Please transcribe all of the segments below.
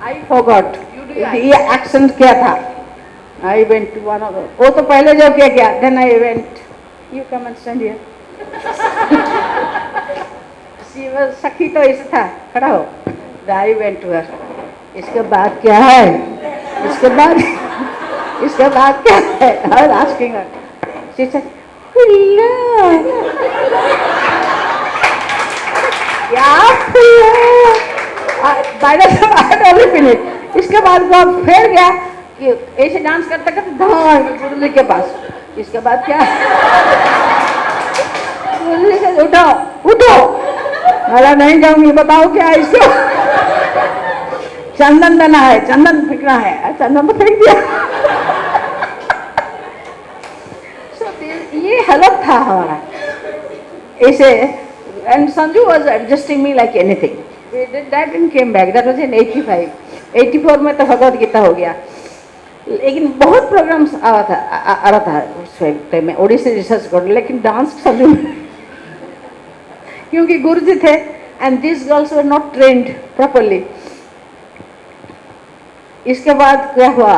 I forgot. ये accent क्या था? I went to one of the. वो तो पहले जो क्या किया? Then I went. You come and stand here. She was सखी तो ऐसा था खड़ा हो. Then I went to her. इसके बाद क्या है? इसके बाद क्या है? I was asking her. She said, "खुल्ला." क्या खुल्ला? By the time I had only finished. इसके बाद वो फिर गया कि ऐसे डांस करते करते धार गुरु जी के पास. इसके बाद क्या? गुरु जी से उठो उठो. मैं नहीं जाऊंगी. बताओ क्या है इसको? चंदन देना है, चंदन फेंकना है. चंदन तो फेंक दिया. ये हालत था हमारा ऐसे. And Sanju was adjusting me like anything. We did that and came back. That was in 85. 84 में तो भगवत गीता हो गया. लेकिन बहुत प्रोग्राम्स आ रहा था उस टाइम में ओडिसी रिसर्च कर. लेकिन डांस संजू क्योंकि गुरु जी थे and these girls were not trained properly. इसके बाद क्या हुआ?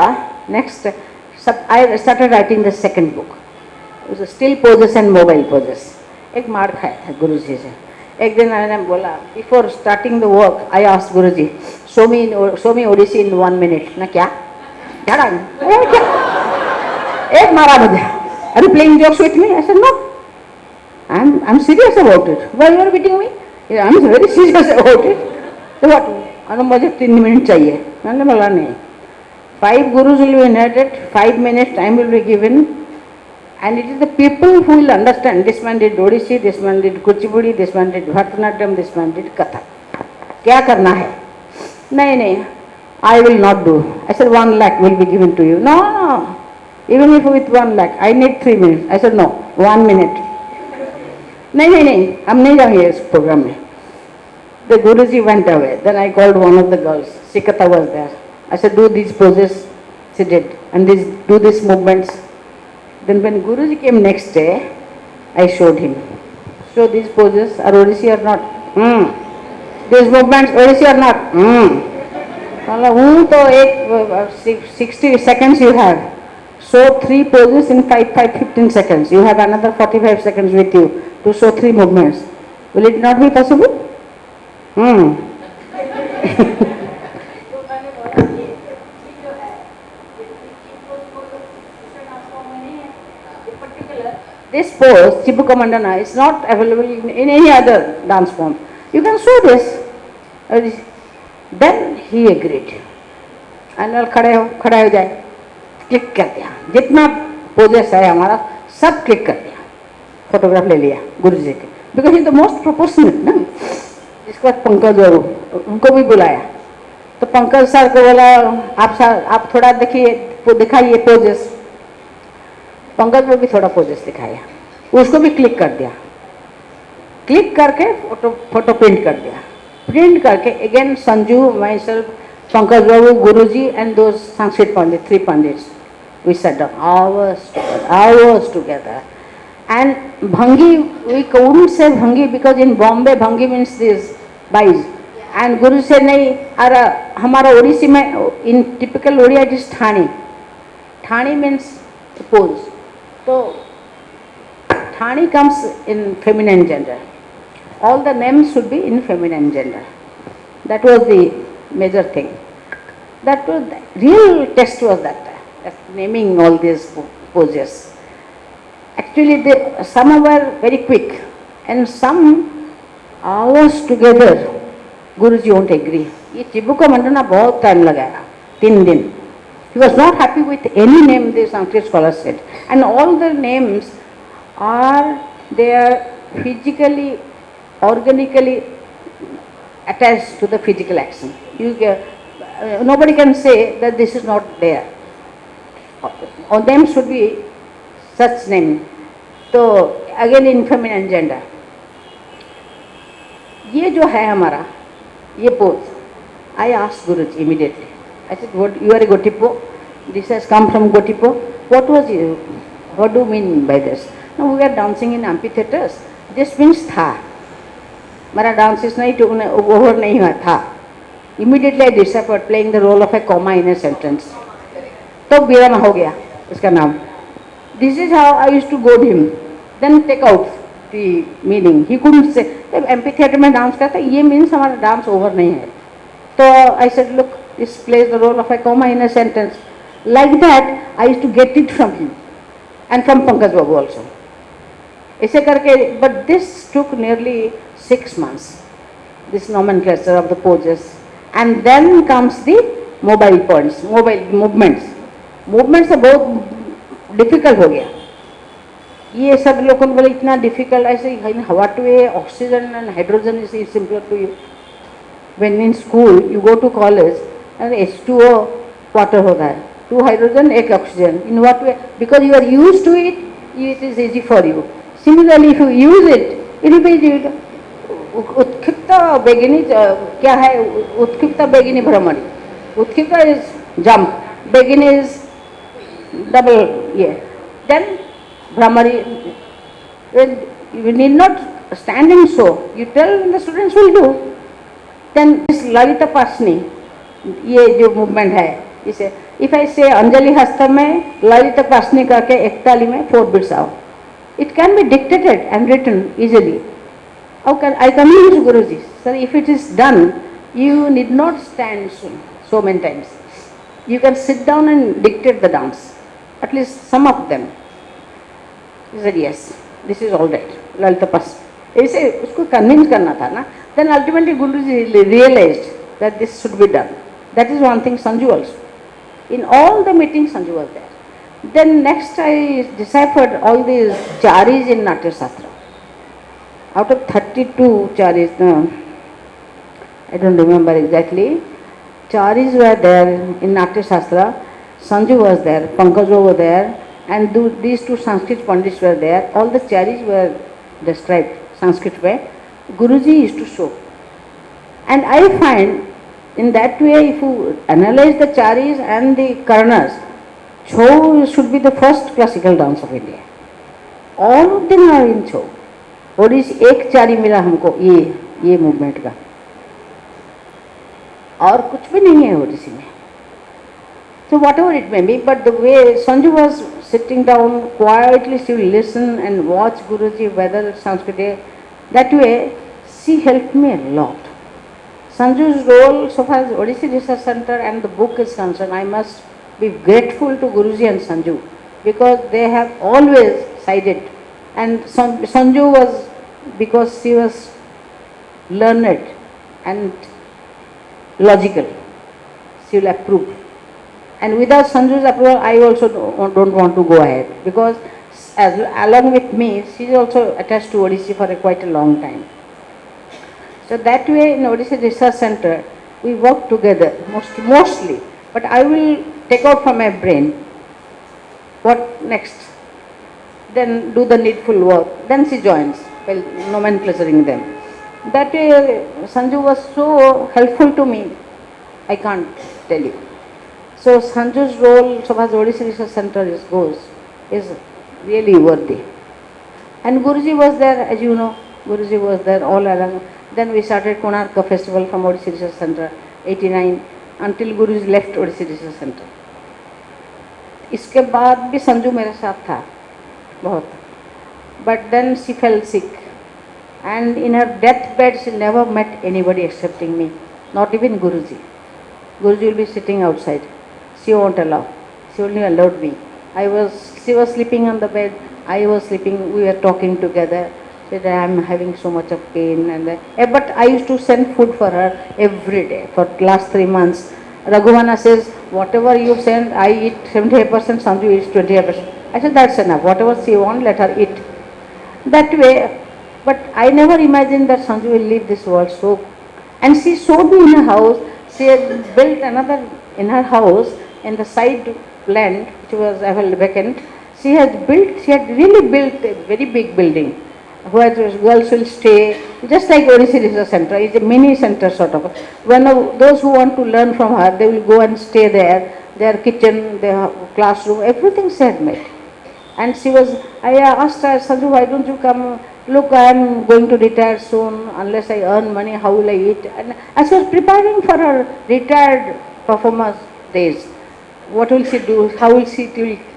Next, I started writing the second book. It was still poses and mobile poses. एक मार खाया था गुरु जी से. एक दिन मैंने बोला before starting the work I asked guru ji show me Odissi in 1 minute. ना क्या एक मारा मुझे. Are you playing jokes with me? I said no, I am serious about it. Why you are beating me? I am very serious about it. तो what? अरे मुझे 3 minute चाहिए. मैंने बोला नहीं. 5 gurus will be inherited, 5 minutes time will be given. And it is the people who will understand. This man did Odissi, this man did Kuchipudi, this man did Bharatanatyam, this man did Kathak. क्या करना है? नहीं, I will not do. I said 1 lakh will be given to you. No. Even if with 1 lakh, I need 3 minutes. I said no, 1 minute. नहीं, हम नहीं जाएंगे इस programme में. The Guruji went away. Then I called one of the girls. Sikata was there. I said do these poses. She did. And do these movements. Then when Guruji came next day, I showed him. So these poses are Odissi or not? These movements Odissi or not? तो एक 60 seconds you have. Show 3 poses in 15 seconds. You have another 45 seconds with you to show 3 movements. Will it not be possible? This pose, Chibuka Mandana, is not available in any other dance form. You can show this. Then he agreed. And खड़े हो जाए. Click कर दिया. जितना poses है हमारा सब click कर दिया. फोटोग्राफ ले लिया गुरु जी के. Because he is the most proportionate ना. इसके बाद पंकज और उनको भी बुलाया. तो पंकज सर को बोला आप थोड़ा दिखाइए पोजेस. पंकज को भी थोड़ा पोजेस दिखाया. उसको भी क्लिक कर दिया. क्लिक करके फोटो प्रिंट कर दिया. प्रिंट करके again Sanju, my self, Pankaj Babu, Guruji and दो संस्कृत पंडित, 3 pandits. We sat down hours together. And Bhangi, we couldn't say Bhangi because in Bombay Bhangi means this boys. And Guru said नहीं, अरे हमारा ओडिसी में in typical Odia it is Thani. Thani means pose. So Thani comes in feminine gender. All the names should be in feminine gender. That was the major thing. That was the real test was that naming all these poses. Actually, some were very quick, and some hours together. Guruji won't agree. ये चिबुका मंडना बहुत time लगाया, 3 दिन. He was not happy with any name the Sanskrit scholars said, and all the names are they physically, organically attached to the physical action. Nobody can say that this is not there. All them should be such name. तो again in feminine gender, ये जो है हमारा ये pose, I asked Guruji immediately, I said what you are a Gotipua, this has come from Gotipua, what was you, what do mean by this? No we are dancing in amphitheatres, this means था, मेरा dance इस नहीं over नहीं हुआ था. Immediately I decide playing the role of a comma in a sentence, तो बीरामा हो गया इसका नाम. This is how I used to goad him, then take out the meaning. He couldn't say amphitheatre में डांस करता है, ये मीन्स हमारा डांस ओवर नहीं है. तो I said look this plays the role of a comma in a sentence, like that I used to get it from him and from Pankaj babu also. ऐसे करके, but this took nearly 6 months, this nomenclature of the poses, and then comes the mobile points, mobile movements. Movements से बहुत difficult हो गया. ये सब लोगों को बोले इतना डिफिकल्ट, ऐसे हवा to a oxygen and hydrogen is simpler to you. When in school you go to college and H2O water होता है, 2 hydrogen 1 oxygen, in what way, because you are use to it, it is easy for you. Similarly if you use it, it will be. उत्क्षिप्त बेगिनी क्या है? उत्क्षिप्त बेगिनी भ्रमरी. उत्क्षिप्त इज जंप, बेगिनी इज डबल ये. देन भ्रमरी, you need not standing so, you tell the students will do. Then this ललिता पासनी, ये जो मूवमेंट है, इसे इफ आई से अंजलि हस्त में ललिता पासनी करके एक ताली में 4 beats आओ, it can be dictated and written easily. How can I convince Guruji? Sir, if it is done, you need not stand so many times. You can sit down and dictate the dance, at least some of them. He said yes, this is all right. Lalita Pas. ऐसे उसको convince करना था ना. Then ultimately Guruji realized that this should be done. That is one thing. Sanju also. In all the meetings, Sanju was there. Then next I deciphered all these charis in Natya Shastra. Out of 32 charis, no, I don't remember exactly, charis were there in Natya Shastra. Sanju was there, Pankaj was there, and these 2 Sanskrit Pandits were there. All the charis were described Sanskrit way. Guruji used to show. And I find in that way, if you analyze the charis and the karanas, Chhau should be the first classical dance of India. All of them are in Chhau. और इस एक चारी मिला हमको ये movement का, और कुछ भी नहीं है ओडिसी में. So whatever it may be, but the way Sanju was sitting down quietly, she will listen and watch Guruji whether Sanskrit, that way she helped me a lot. Sanju's role so far as Odissi Research Center and the book is concerned, I must be grateful to Guruji and Sanju, because they have always sided. And Sanju was, because she was learned and logical, she will approve. And without Sanju's approval, I also don't want to go ahead, because along with me, she is also attached to Odissi for quite a long time. So that way in Odissi Research Center, we work together mostly. But I will take out from my brain what next. Then do the needful work. Then she joins, well, nomenclaturing them. That way, Sanju was so helpful to me, I can't tell you. So Sanju's role, so far as Odissi Research Center goes, is really worthy. And Guruji was there, as you know, Guruji was there all along. Then we started Konarka Festival from Odissi Research Center, 89, until Guruji left Odissi Research Center. इसके बाद भी संजू मेरे साथ था बहुत. But then she fell sick, and in her deathbed she never met anybody excepting me, not even Guruji. Guruji will be sitting outside. She won't allow. She only allowed me. She was sleeping on the bed. I was sleeping. We were talking together. She said, I am having so much of pain, but I used to send food for her every day for last 3 months. Raghuvana says, whatever you send, I eat 78%, Sanju eats 28%. I said, that's enough. Whatever she wants, let her eat. That way, but I never imagined that Sanju will leave this world so. And she showed me in her house. She had built another in her house in the side land which was vacant. She had really built a very big building where the girls will stay, just like Odissi Research Center. It's a mini center sort of. When those who want to learn from her, they will go and stay there. Their kitchen, their classroom, everything she had made. And I asked her, Sanju, why don't you come? Look, I am going to retire soon. Unless I earn money, how will I eat? And as she was preparing for her retired performance days, what will she do? How will she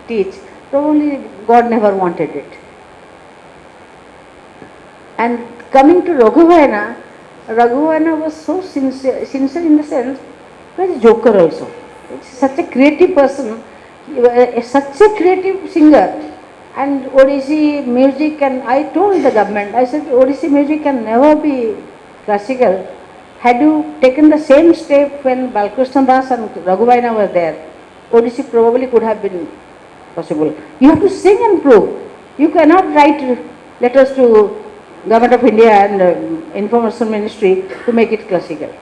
teach? Probably God never wanted it. And coming to Raghuvaina was so sincere in the sense, he was a joker also. Such a creative person, such a creative singer. And Odissi music, and I told the government, I said, Odissi music can never be classical. Had you taken the same step when Balkrishna Das and Raghuvaina were there, Odissi probably could have been possible. You have to sing and prove. You cannot write letters to Government of India and Information Ministry to make it classical.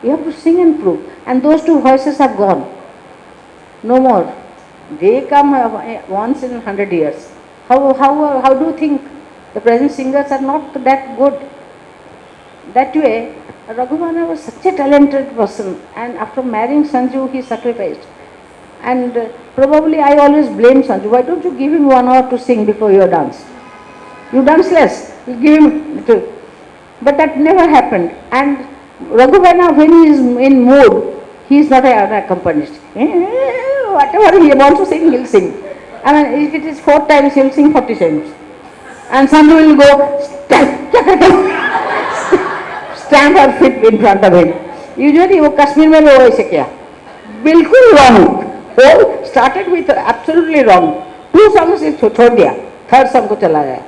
You have to sing and prove. And those two voices have gone. No more. They come once in 100 years. How do you think the present singers are not that good? That way, Raghuvaina was such a talented person, and after marrying Sanju, he sacrificed. And probably I always blame Sanju. Why don't you give him 1 hour to sing before your dance? You dance less. You give him to. But that never happened. And Raghuvaina, when he is in mood, he is not an accompanist. Whatever he wants to sing, he'll sing. I mean, if it is 4 times, he'll sing 40 times. And Sanju will go, stamp her feet in front of him. Usually, वो कश्मीर में लोग ऐसे किया, बिल्कुल wrong. Whole started with absolutely wrong. 2 songs is छोड़ दिया, 3rd song को चला गया.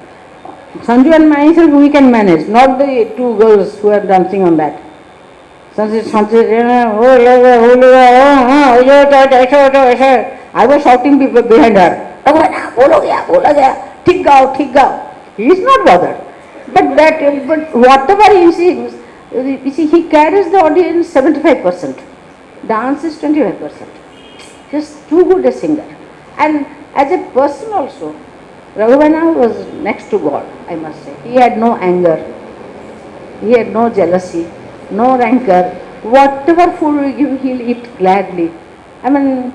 Sanju and myself, we can manage, not the 2 girls who are dancing on that. I was shouting behind her. Thick gao. He is not bothered. But whatever he sings, you see, he carries the audience 75%. Dance is 25%. Just too good a singer. And as a person also, Raghuvaina was next to God, I must say. He had no anger. He had no jealousy, no rancor. Whatever food we give, he'll eat gladly. I mean,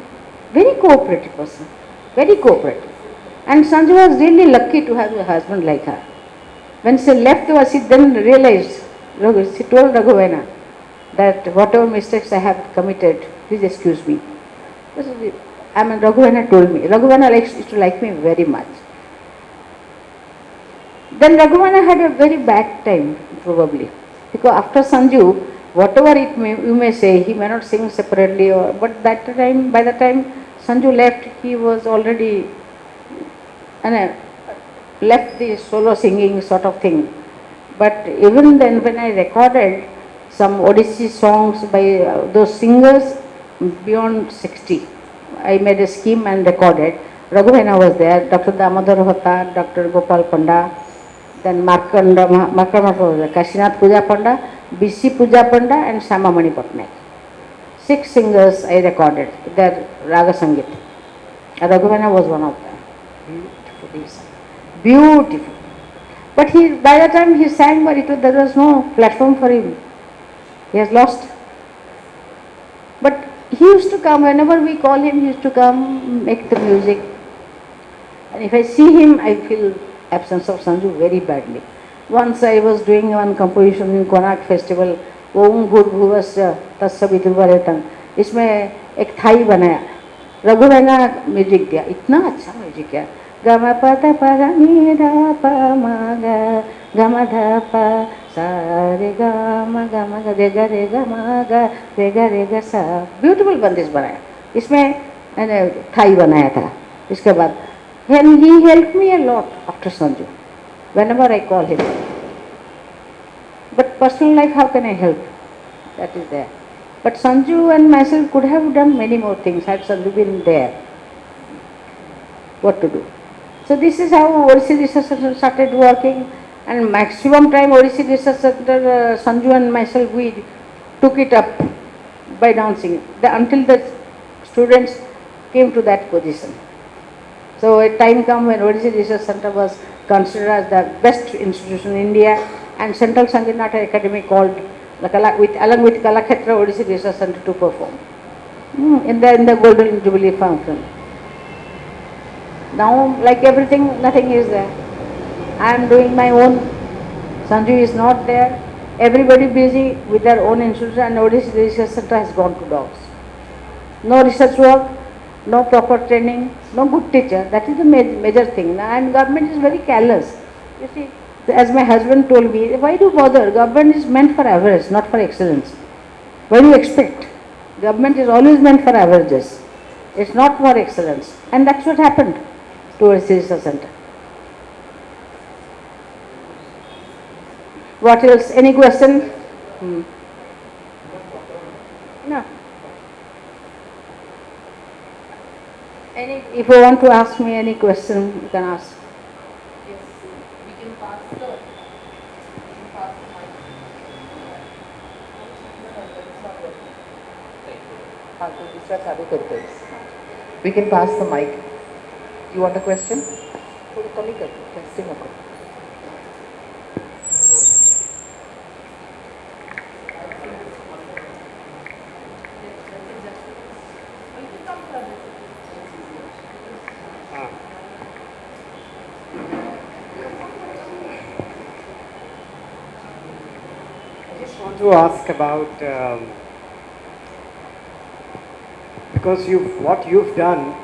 very cooperative person. Very cooperative. And Sanju was really lucky to have a husband like her. When she left us, she then realized, she told Raghuvaina that whatever mistakes I have committed, please excuse me. I mean, Raghuvaina told me. Raghuvaina used to like me very much. Then Raghuvaina had a very bad time, probably. Because after Sanju, whatever you may say, he may not sing separately, but by the time Sanju left, he was already left the solo singing sort of thing. But even then, when I recorded some Odissi songs by those singers beyond 60, I made a scheme and recorded. Raghuvaina was there, Dr. Damodar Hota, Dr. Gopal Panda, then Markanda was there, Kashinath Puja Panda, B.C. Puja Panda and Shamamani Patnaik. 6 singers I recorded, their Raga Sangit. Raghuvaina was one of them. Beautiful. But by the time he sang, there was no platform for him. He has lost. But he used to come, whenever we call him, he used to come, make the music. And if I see him, I feel absence of Sanju very badly. Once I was doing one composition in Konark festival, Om Bhurvasya Tasya Vidurvaretam. इसमें एक Thai बनाया, रघुवैना music दिया, इतना अच्छा music है. गम पद पद नी धा प म ग गम ध प सा रे ग म रे ग म ग रे ग सा. ब्यूटीफुल बंदिश बनाया. इसमें मैंने थाई बनाया था. इसके बाद and he helped me a lot after Sanju, whenever I call him. But personal life, how can I help? That is there. But Sanju and myself could have done many more things had Sanju been there. What to do? So this is how Odissi Research Center started working, and maximum time Odissi Research Center, Sanju and myself, we took it up by dancing until the students came to that position. So a time come when Odissi Research Center was considered as the best institution in India, and Central Sangeet Nata Academy called along with Kalakshetra Odissi Research Center to perform in the Golden Jubilee function. Now, like everything, nothing is there. I am doing my own. Sanju is not there. Everybody busy with their own institution, and Odissi Research Center has gone to dogs. No research work, no proper training, no good teacher. That is the major thing. And government is very careless. You see, as my husband told me, why do you bother? Government is meant for average, not for excellence. What do you expect? Government is always meant for averages. It's not for excellence. And that's what happened to Odissi Research Center. What else? Any question? No. If you want to ask me any question, you can ask. Yes, we can pass the mic. We can pass the mic. You want a question? Testing. I just want to ask about because what you've done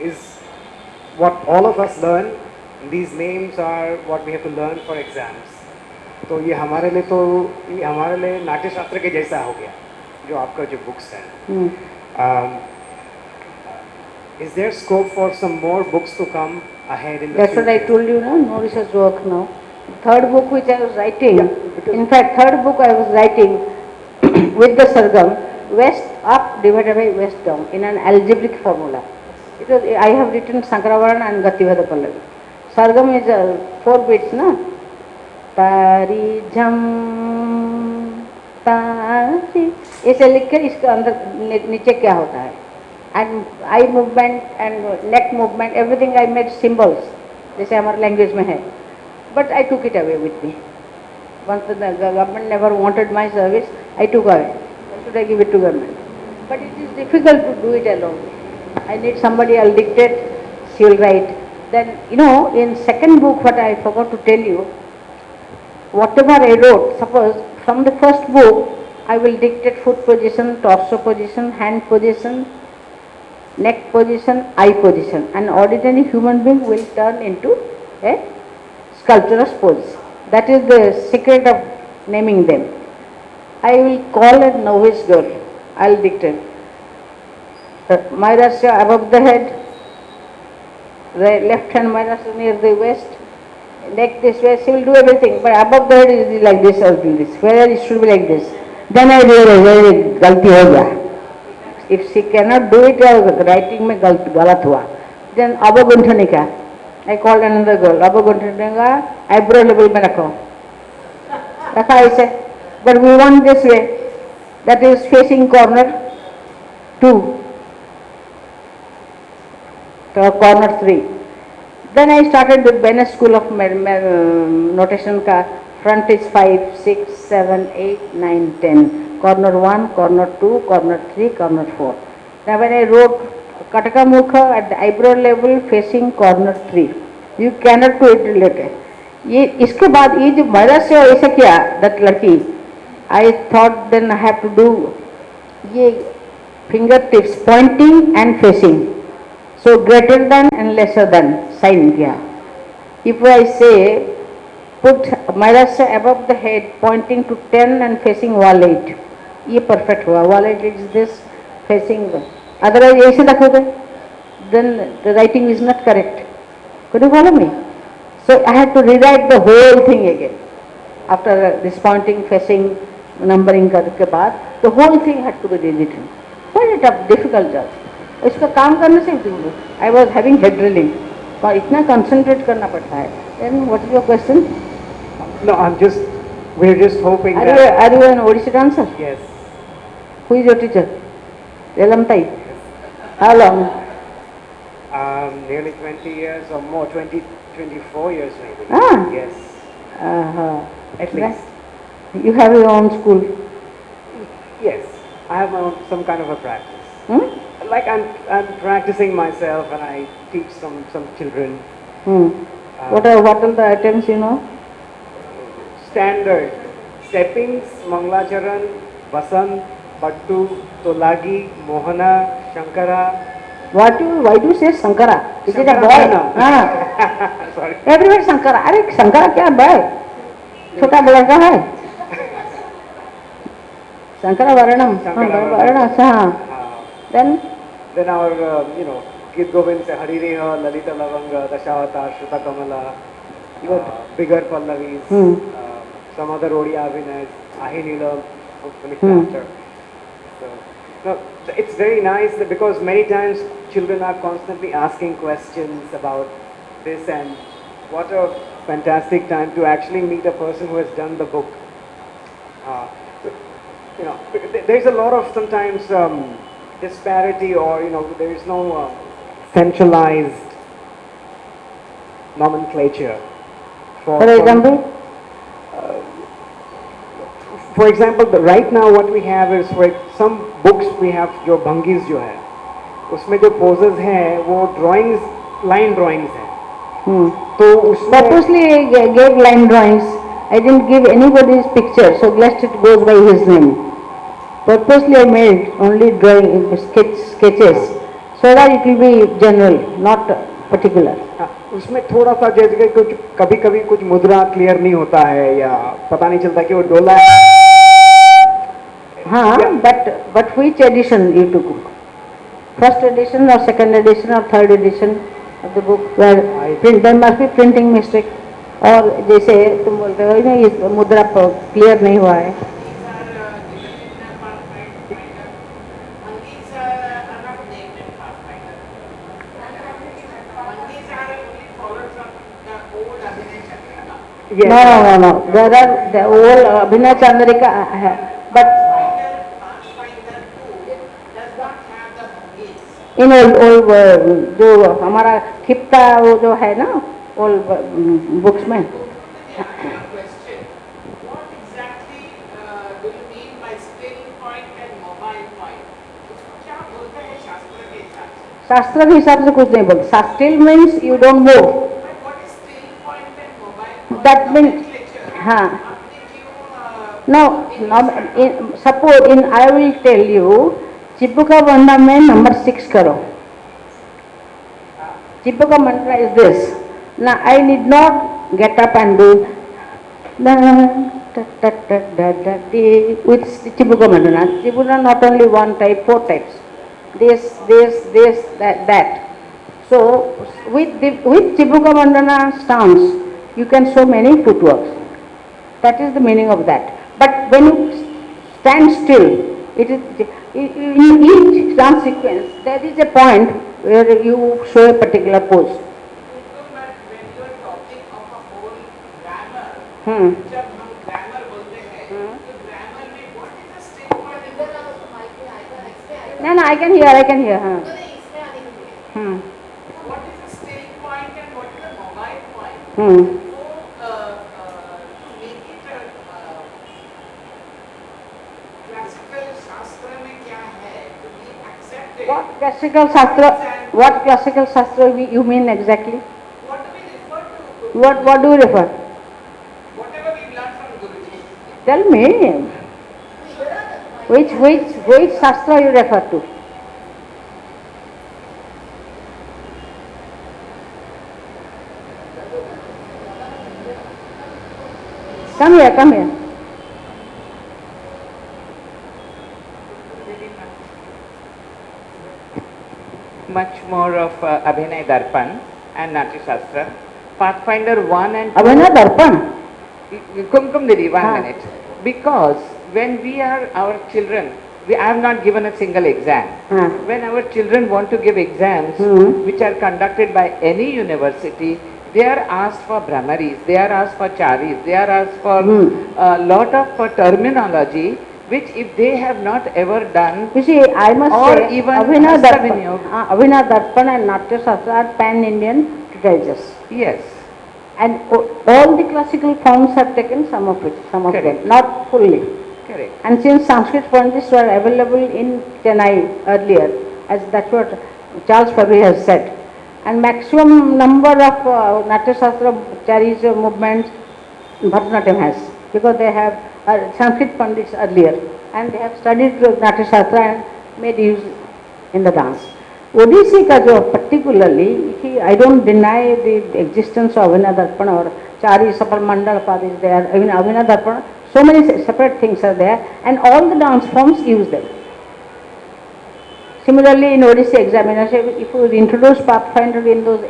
is what all of us learn. These names are what we have to learn for exams. तो ये हमारे लिए नाट्य शास्त्र के जैसा हो गया जो आपका जो बुक्स हैं. Is there scope for some more books to come ahead in the That's what I future? told you, no research work now. Third book which I was writing, in fact, third book I was writing with the Sargam, west up divided by west down in an algebraic formula. I have written Sankaravaran and Gativada Pallavi. Sargam is 4 beats, no? Tari jam tari. ऐसे लिख कर इसके अंदर नीचे क्या होता है? And eye movement and neck movement, everything I made symbols. जैसे हमारे language में है. But I took it away with me. Once the government never wanted my service, I took away. Why should I give it to government? But it is difficult to do it alone. I need somebody, I'll dictate, she will write. Then, in second book, what I forgot to tell you, whatever I wrote, suppose from the first book, I will dictate foot position, torso position, hand position, neck position, eye position. An ordinary human being will turn into a sculpturous pose. That is the secret of naming them. I will call a novice girl. I will dictate. Maharashtra above the head, the left hand Maharashtra near the waist, neck this way, she will do everything. But above the head is like this or this. Where it should be like this. Then I realize, galti ho gaya. If she cannot do it, writing में गलत हुआ. Then अबगुंठनी का. I called another girl. अबगुंठनी का eyebrow level में रखो. रखा ऐसे. But we want this way. That is facing corner 2. So corner 3. Then I started with Bennett School of Notation का. Front is 5, 6, 7, 8, 9, 10. Corner 1, corner 2, corner 3, corner 4. Now when I wrote Kataka Mukha at the eyebrow level facing corner 3, you cannot do it later. इसके बाद ये जो मेरा से ऐसा किया that लड़की, I thought then I have to do ये fingertips pointing and facing. So greater than and lesser than sign किया. If I say put Maharashtra above the head pointing to 10 and facing wall 8. ये perfect हुआ. Wall 8 is this facing. Otherwise ऐसे रखोगे, then the writing is not correct. Could you follow me? So I had to rewrite the whole thing again. After this pointing, facing, numbering के बाद, the whole thing had to be rewritten. Quite a tough, difficult job. इसका काम करने से I was having head drilling. और इतना concentrate करना पड़ता है. Then what is your question? No, we're just hoping that... Are you an Odissi dancer? Yes. Who is your teacher? Yelamtai. How long? Nearly 20 years or more, 20, 24 years maybe. Ah. Yes, Uh-huh. at Right. least. You have your own school. Yes, I have my own, some kind of a practice. Hmm? Like I'm practicing myself and I teach some children. Hmm. What are the items you know? Standard steppings, Manglacharan, Vasant, Pattu, Tolagi, Mohana, Shankara. Why do you say Sankara? Is it a Shankara boy? Varnam. हाँ. Sorry. Everywhere Sankara. अरे Sankara क्या boy? छोटा बड़ा का है? Sankara Varanam. Shankara हाँ, Varnam. Varana. हाँ. Then Then our, Git Govind se Hari Reha, Lalita Lavanga, Dashavatar, Shruta Kamala, bigger Pallavis, Hmm. some other Odia Avinas, Ahi Neelam, hopefully Hmm. after. So, no, it's very nice that because many times children are constantly asking questions about this, and what a fantastic time to actually meet a person who has done the book. Uh, there's a lot of sometimes disparity, or there is no centralized nomenclature for example, for example, right now what we have is, for some books we have जो भंगीज जो है उसमें जो poses हैं वो drawings, line drawings हैं. hmm. तो उसमें Purposely I gave line drawings. I didn't give anybody's picture, so lest it goes by his name. Purposely I made only drawing sketches, so that it will be general, not particular. हाँ, उसमें थोड़ा सा जैसे कि कुछ कभी कभी कुछ मुद्रा क्लियर नहीं होता है या पता नहीं चलता कि वो डोला है. हाँ, but which edition you took? First edition or second edition or third edition of the book where there must be printing mistake, और जैसे तुम बोलते हो ना ये मुद्रा क्लियर नहीं हुआ है. Yes. No. There are the whole Abhinay Chandrika, but in old जो हमारा खिप्ता वो जो है ना old books में. Question. What exactly do you mean by still point and mobile point? उसको क्या बोलते हैं शास्त्र के हिसाब से? शास्त्र के हिसाब से कुछ नहीं बोलते. Still means you don't move. But what is still point and mobile point? That means Nomenclature. हाँ. आपने क्यों No, suppose I will tell you, चिपका बंदा में number 6 करो. चिपका mantra is this. Now I need not get up and do with चिपका mantra. Chipuka not only one type, 4 types. This, that. So with Chipuka Mandana stance, you can show many footworks. That is the meaning of that. But when you stand still, it is in each dance sequence there is a point where you show a particular pose. but when you are talking of a whole grammar, Hmm. जब हम grammar बोलते हैं, तो grammar में what is the still point and mobile? No, I can hear. हाँ. Hmm. What is the still point and what is the mobile point? Hmm. So, to make it classical shastra में क्या है to be accepted? What classical shastra you mean exactly? What do we refer to? What do you refer? Whatever we learn from Guruji. Tell me. Which shastra you refer to? Come here. Much more of Abhinay Darpan and Natya Shastra. Pathfinder 1 and 2. Abhinay Darpan. Kumkum Didi, one हाँ. minute. Because when we are our children, I have not given a single exam. हाँ. When our children want to give exams, which are conducted by any university, they are asked for Brahmaris, they are asked for Charis, they are asked for a lot of terminology which if they have not ever done, You see, I must Or say, even Abhinav Hasta Darpan, Vinyog. Abhinav Darpan and Natya Shastra are pan-Indian literatures. yes, And all the classical forms have taken some of it, some of Correct. them, not fully. correct. And since Sanskrit Pandits were available in Chennai earlier, as that's what Charles Fabry has said, and maximum number of Natya Shastra charis movements Bharatanatyam has, because they have Sanskrit Pandits earlier, and they have studied Natya Shastra and made use in the dance. Odissi का जो particularly, I don't deny the existence of Abhinav Darpan or Chari Sapal Mandal Pad is there, even Abhinav Darpan, so many separate things are there, and all the dance forms use them. Similarly, in Odissi examination, if you introduce Pathfinder in those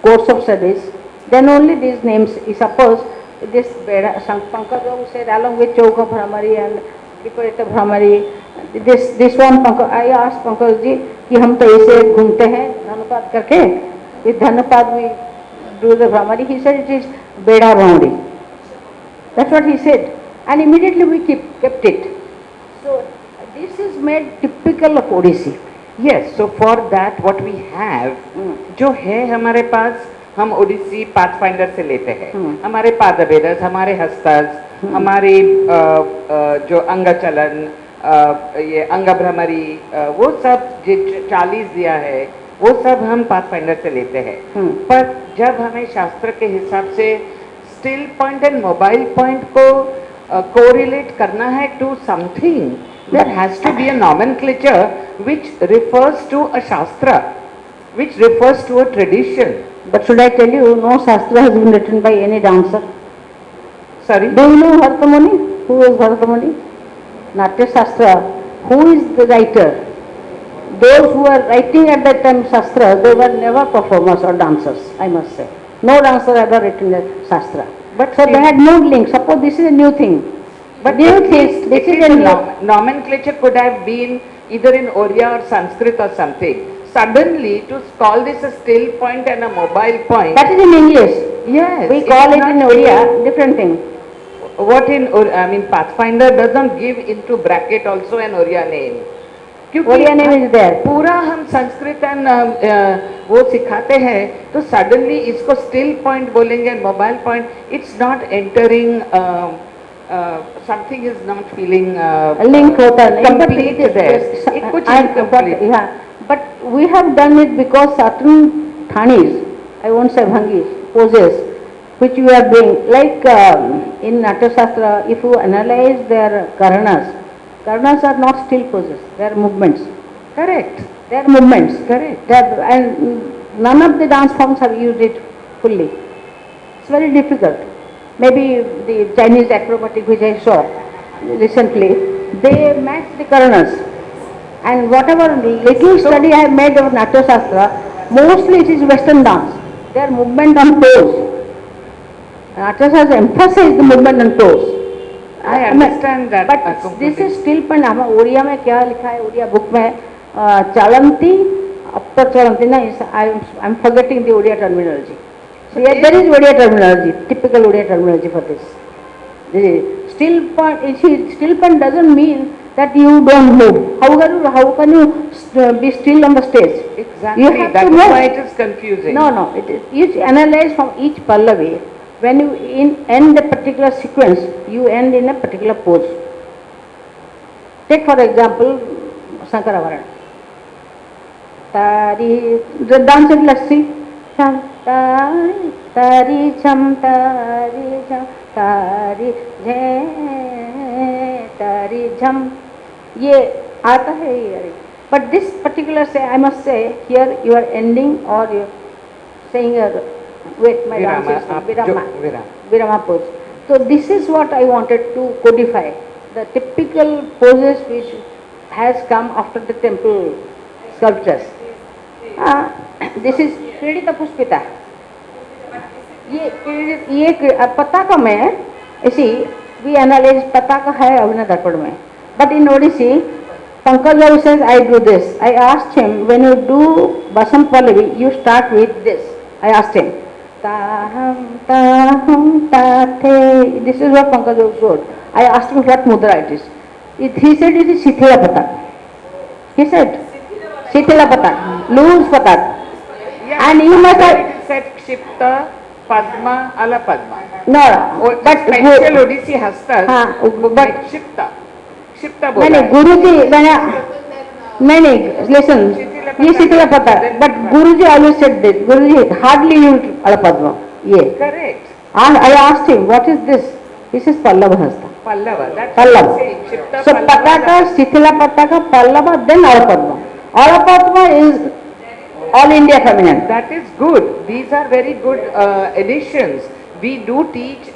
course of studies, then only these names, suppose this Pankaj Babu said along with Chauka Brahmari and Viparita Brahmari, this one Pankaj, I asked Pankaj ji कि हम तो ऐसे घूमते हैं धनुपात करके, with धनुपात we do the Brahmari, he said it is Beda Brahmari. That's what he said, and immediately we kept it. So this is made typical of Odissi. Yes, so for that what we have, जो है हमारे पास, हम Odissi pathfinder से लेते हैं, हमारे पादवेदस, हमारे हस्तस, हमारे जो अंगचलन, ये अंग भ्रमरी, वो सब जो 40 दिया है, वो सब हम पाथफाइंडर से लेते हैं. पर जब हमें शास्त्र के हिसाब से still point and mobile point को कोरिलेट करना है to something, there has to be a nomenclature which refers to a shastra, which refers to a tradition. But should I tell you, no Shastra has been written by any dancer. Sorry? Do you know Bharatamuni? Who is Bharatamuni? Natya Shastra. Who is the writer? Those who were writing at that time Shastra, they were never performers or dancers, I must say. No dancer ever written the Shastra. But so they had no link. Suppose this is a new thing. But new at thing, least, this at is least a the new. nomenclature could have been either in Oriya or Sanskrit or something. Suddenly, to call this a still point and a mobile point. That is in English. Yes. We call is it not in Oriya, different thing. What in, I mean, Pathfinder doesn't give into bracket also an Oriya name. क्योंकि Oriya name is there. पूरा हम Sanskrit and वो सिखाते हैं, तो suddenly इसको still point बोलेंगे, mobile point, it's not entering, something is not feeling Link होता नहीं. complete there. It कुछ incomplete. Yeah, but we have done it because certain thanis, I won't say bhangis, poses, which we are doing. Like in Natya Shastra, if you analyze their karanas are not still poses, they are movements. Correct. They are movements. Correct. And none of the dance forms have used it fully. It's very difficult. Maybe the Chinese acrobatic which I saw recently, they match the karanas. And whatever little study I have made of Natya Shastra, mostly it is Western dance. Their movement on toes. Natya Shastra emphasizes the movement on toes. I understand that. But this is still point. हम ओडिया में क्या लिखा है, Odia book में चलंती अपर चलंती ना, I'm forgetting the Odia terminology. So yeah, there is Odia terminology, typical Odia terminology for this. The still point, you see, still point doesn't mean that you don't move. How can you be still on the stage? Exactly. You have That to is move. why it is confusing. No, it is, you analyze from each pallavi. When you end a particular sequence, you end in a particular pose. Take for example, Sankaravaran. Tari, the dance of Lassi. Cham, tari, tari, cham, tari, cham, tari, jhe, tari, jam. ये आता है ये. But this particular say, I must say, here you are ending or you are saying a, wait, my Virama, dance is आप Virama. जो- Virama. Virama pose. So this is what I wanted to codify. The typical poses which has come after the temple sculptures. This is Kridita Puspita. ये पताका में ऐसी we analyze पताका है अभिनव दर्पण में. But in Odissi, Pankaj Babu says, I do this. I asked him, when you do Basam Pallavi, you start with this. I asked him. Taham, taham, tate. This is what Pankaj Babu showed. I asked him what mudra it is. He said it is Shithila Patak. He said, Shithila Patak, loose Patak. Yeah, And you must have, it is said Kshipta, Padma, Ala Padma. no, but Special Odissi Hastas, हाँ, but but Kshipta. Kshipta नहीं बोला नहीं है. गुरुजी मैंने नहीं listen ये शीतला पता है but Guruji always said this Guruji hardly used Alapadma ये Correct. and I asked him what is this he says Pallava Hasta Pallava. That's Pallava what I'm saying. Kshipta, so Pallava, Pataka Shithila Pataka Pallava then Alapadma Alapadma is all India feminine That is good. These are very good additions. We do teach,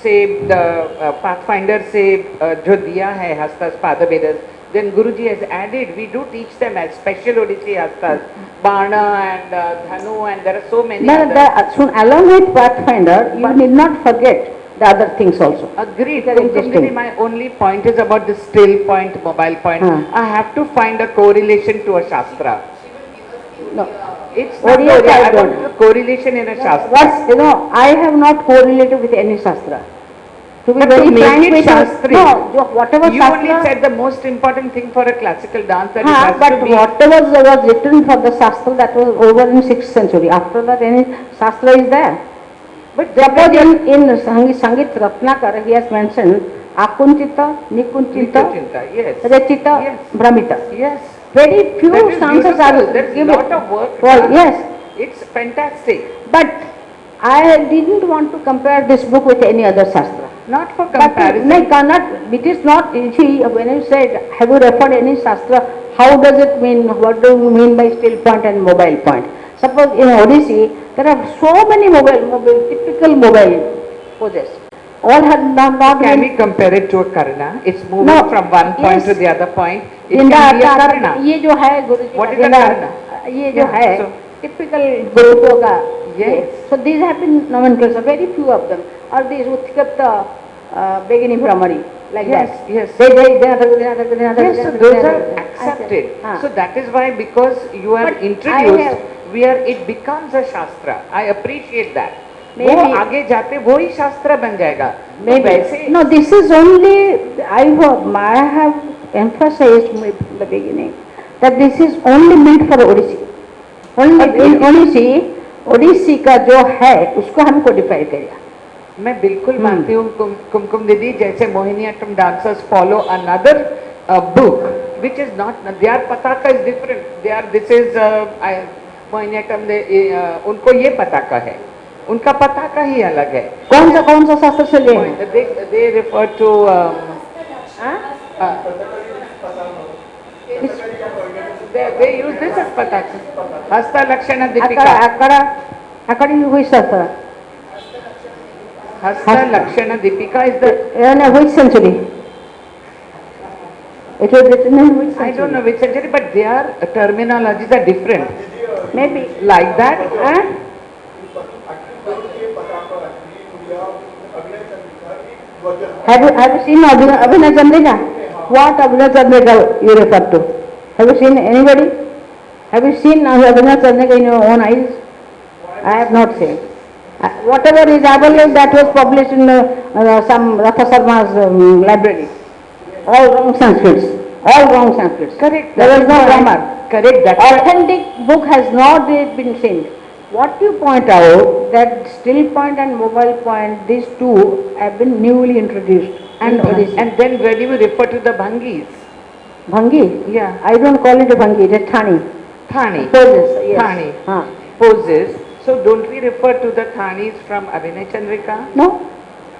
say, the Pathfinder say, जो दिया है Hastas, Padavedas, then Guruji has added, we do teach them as special Odissi Hastas, Bana and Dhanu, and there are so many no, others. soon along with Pathfinder you need not forget the other things also Agreed. They are Kumkum interesting. Didi, my only point is about the still point, mobile point. I have to find a correlation to a Shastra. no It's not Oriya I I want don't. a correlation in a Shastra. What's, I have not correlated with any Shastra. To be But very to make frank it with you, Shastri, no, whatever You only Shastra, said the most important thing for a classical dance that it हाँ, has but to be. whatever was written for the Shastra that was over in 6th century. After that, any Shastra is there. But Suppose in Sangit Ratnakar, he has mentioned Akunchita, Nikunchita, Nikunchita, yes. Rachita, Yes. Brahmita. Yes. Very few That is stanzas beautiful. are There's a given. lot of work Well, done. yes. It's fantastic. But I didn't want to compare this book with any other Shastra. Not for But comparison. no, cannot, it is not, you see, when you said, have you referred any Shastra, how does it mean, what do you mean by still point and mobile point? Suppose in Odissi, there are so many typical mobile poses. All have not Can been, we compare it to a Karna? It's moving No, from one point yes. to the other point. It in can be a the, Karna. ये जो है गुरुजी What का, is a Karna? ये जो Yeah, है, so- typical गुरुओं का, Yes. so these have been nomenclature, very few of them, or these Utkapta, beginning Brahmari, like Yes, that. yes. Yes, Yes, so those are accepted. So that is why, because you are But I introduced, have- it becomes a Shastra. I appreciate that. वो Maybe- आगे जाते वो ही शास्त्र बन जाएगा. तो Maybe. वैसे No, this is only, I have emphasized from the beginning that this is only meant for Odissi. Only in Odissi का जो है उसको हम codify करेगा. मैं बिल्कुल मानती हूँ कुमकुम दीदी, जैसे Mohiniyattam dancers follow another book which is not, their pataka is different. This is Mohiniyattam, उनको ये पताका है, उनका पताका ही अलग है. कौन सा शास्त्र से ले हैं? They refer to हाँ? they use this as pataka. Hasta Lakshana अकड़ा Dipika. अकड़ी हुई शास्त्र. Hasta Lakshana Dipika is the, In which century? It was written in which century? I don't know which century, but their terminologies are different. Maybe. Like that, Huh? Have you seen Abhinay Chandrika? What Abhinay Chandrika you refer to? Have you seen anybody? Have you seen Abhinay Chandrika in your own eyes? I have not seen. Whatever is available that was published in some Ratha Sarma's library. All wrong Sanskrits. All wrong Sanskrits. correct. There that is is no why- grammar. Correct. That's why- Authentic book has not yet been seen. What you point out that still point and mobile point, these two have been newly introduced. and Odissi. and then when you refer to the Bhangis, Bhangi? yeah, I don't call it a Bhangi, it is Thani. Thani, Poses, yes. Thani. Huh. Poses. So don't we refer to the Thanis from Abhinay Chandrika? No.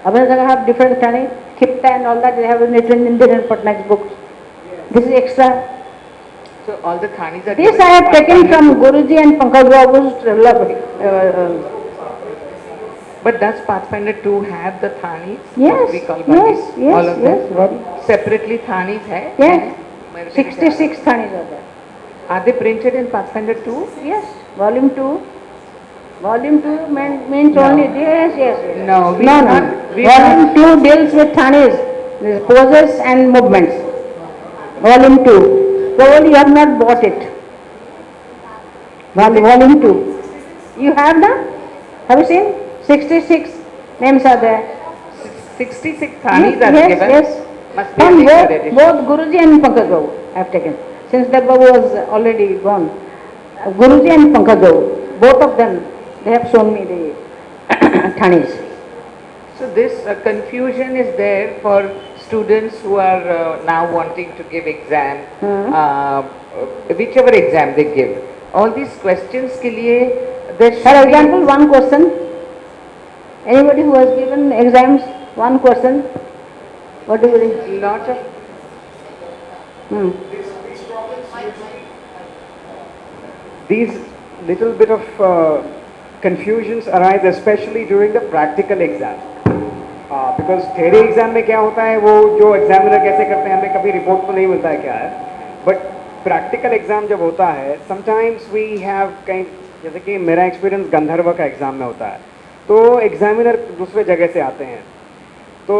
Abhinay have different Thani, Khipta and all that, they have written in Dhiren Patnaik's books. This is extra. So all the Thanis are. This given I have to taken Pathfinder. from Guruji and Pankaj Babu's But does Pathfinder 2 have the Thanis? yes, What we call Bhangis? yes, All of yes, them? very. Separately Thanis hai? Yes. मेरे को नहीं पता. 66 Thanis are there. Are they printed in Pathfinder 2? Yes, volume 2. Volume 2 means No. only, yes, yes. No, we No, no. not- we Volume 2 deals with Thanis, these poses and movements. Volume 2. Probably you have not bought it. Volume 2. You have that? Have you seen? 66 names are there. 66 thanis are Yes, given. yes. Must be a From regular both, edition. both Guruji and Pankaj Babu I have taken. Since that Babu was already gone, Guruji and Pankaj Babu, both of them, they have shown me the thanis. So this confusion is there for students who are now wanting to give exam, whichever exam they give. All these questions के लिए there For should example, one question, anybody who has given exams, one question, what do you think? be lot of These little bit of confusions arise especially during the practical exam. Because theory exam में क्या होता है वो जो examiner कैसे करते हैं हमें कभी रिपोर्ट तो नहीं मिलता है क्या है, बट प्रैक्टिकल एग्जाम जब होता है समटाइम्स वी हैव कहीं, जैसे कि मेरा एक्सपीरियंस गंधर्व का एग्जाम में होता है, तो एग्जामिनर दूसरे जगह से आते हैं. तो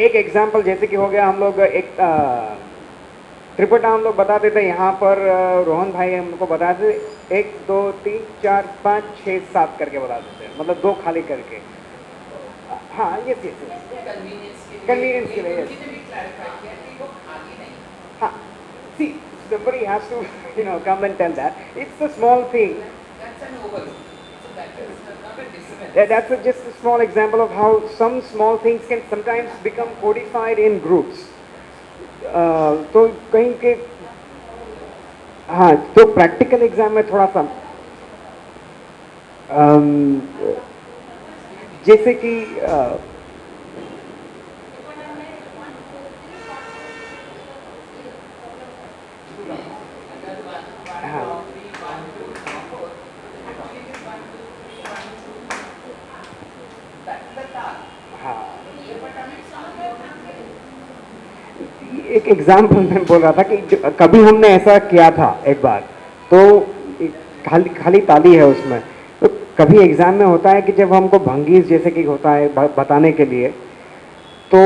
एक एग्जाम्पल जैसे कि हो गया, हम लोग एक त्रिपटा हम लोग बताते थे यहाँ पर, रोहन भाई हमको बताते थे 1 2 3 4 5 6 7 करके बताते थे, मतलब 2 खाली करके. हाँ ये कन्वीनियंस के लिए हाँ, see somebody has to come and tell that it's a small thing. That's just a small example of how some small things can sometimes become codified in groups. तो कहीं के हाँ, तो प्रैक्टिकल एग्जाम में थोड़ा सा जैसे कि एक एग्जाम्पल मैं बोल रहा था कि कभी हमने ऐसा किया था एक बार, तो खाली ताली है उसमें. तो कभी एग्जाम में होता है कि जब हमको भंगीस जैसे कि होता है बताने के लिए, तो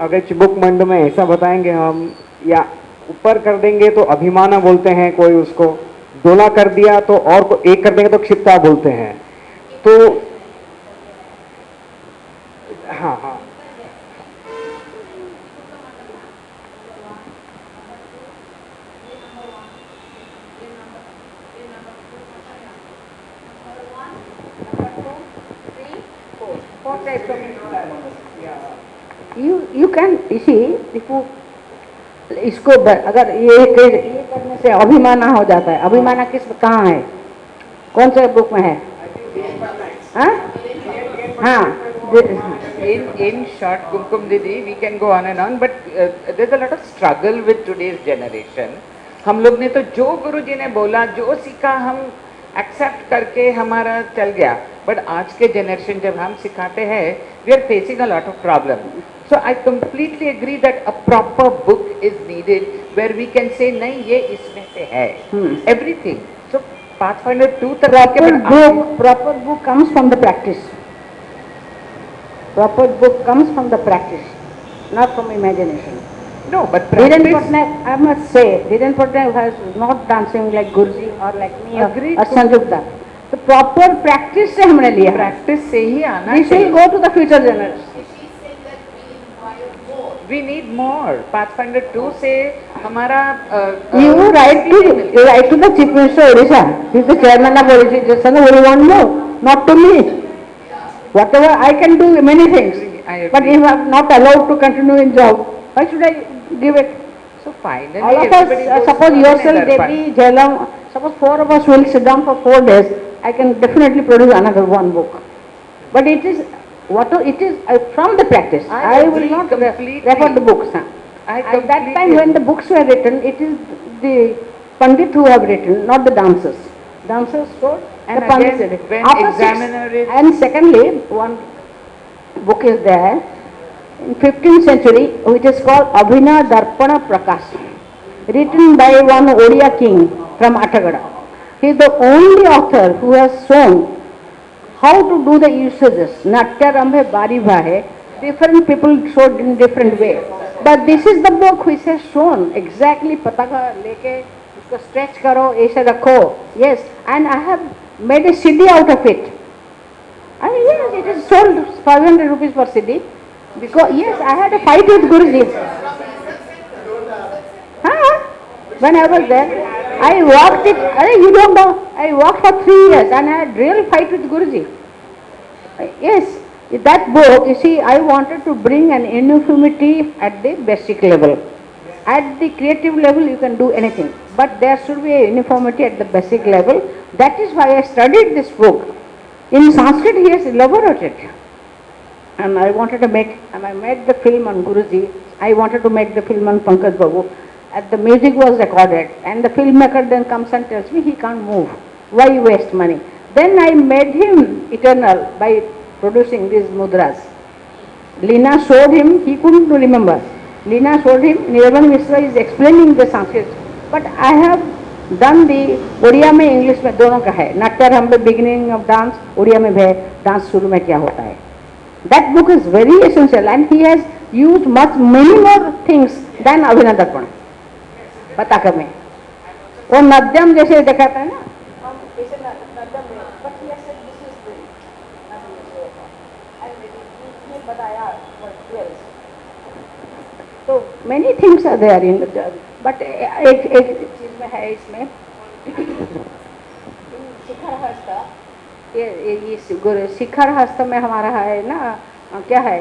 अगर चिबुक मंड में ऐसा बताएंगे हम या ऊपर कर देंगे तो अभिमाना बोलते हैं, कोई उसको डोला कर दिया तो और को एक कर देंगे तो क्षिप्ता बोलते हैं. तो हाँ हाँ You can, you see, if you इसको अगर ये करने से अभिमाना हो जाता है, अभिमाना किस कहाँ है, कौन से बुक में है? हाँ हाँ. in short, Kumkum Didi, we can go on and on, but there's a lot of struggle with today's generation. हम लोग ने तो जो गुरुजी ने बोला, जो सीखा, हम एक्सेप्ट करके हमारा चल गया, बट आज के जनरेशन जब हम सिखाते हैं, we are facing a lot of problems. So I completely agree that a proper book is needed where we can say नहीं ये इसमें से है, everything. So Pathfinder 2 तक के Proper book comes from the practice. Proper book comes from the practice, not from imagination. No, but Dhiren practice. Patnaik, I must say, Dhiren Patnaik was not dancing like Guruji or like me Agreed. or Sanjukta. The proper practice से हमने लिया. Practice से ही आना We चाहिए. shall go to the future generation. We need more. Pathfinder 2 से हमारा You write to the Chief Minister of Odisha. He is the chairman of Odisha. Just say, we want more, not to me. Whatever I can do, many things. I agree. But if I am not allowed to continue in job, why should I give it? So finally, All of everybody us, goes suppose to yourself, another part. Devi, Jailam, suppose 4 of us will sit down for 4 days, I can definitely produce another one book. But it is, it is from the practice. I will agree not completely. refer the books. At that time when the books were written, it is the Pandit who have written, not the dancers. Dancers wrote, And the Pandits again, did it. when After examiner is- And secondly, one book is there, in 15th century, which is called Abhina Darpana Prakash, written by one Odia king from Atagada. He is the only author who has shown how to do the usages. Natya Rambhe Bari Bhahe, different people showed in different way. But this is the book which has shown exactly pataka leke, usko stretch karo, aise rakho. Yes, and I have made a CD out of it. And yes, it is sold 500 rupees per CD. Because yes, I had a fight with Guruji. Huh? When I was there, I walked it. You don't know. I walked for 3 years and I had real fight with Guruji. Yes, that book, you see, I wanted to bring an uniformity at the basic level. At the creative level, you can do anything, but there should be a uniformity at the basic level. That is why I studied this book. In Sanskrit, he has elaborated. And I wanted to make, and I made the film on Guruji. I wanted to make the film on Pankaj Babu. And the music was recorded, and the filmmaker then comes and tells me he can't move. Why waste money? Then I made him eternal by producing these mudras. Lina showed him, he couldn't remember. Lina showed him, Nirvan Mishra is explaining the Sanskrit. But I have done the Oriya में English में दोनों का है. नाट्यारंभ में beginning of dance, Oriya में है dance शुरू में क्या होता है. That book is very essential and he has used many more things than Abhinay Darpan. पताका में वो नद्यम जैसे दिखाता है ना हम जैसे नद्यम में but he has said this is the and he बताया what else. So many things are there in the but एक चीज में है इसमें शिखर हस्त ये शिखर हस्त में हमारा है ना क्या है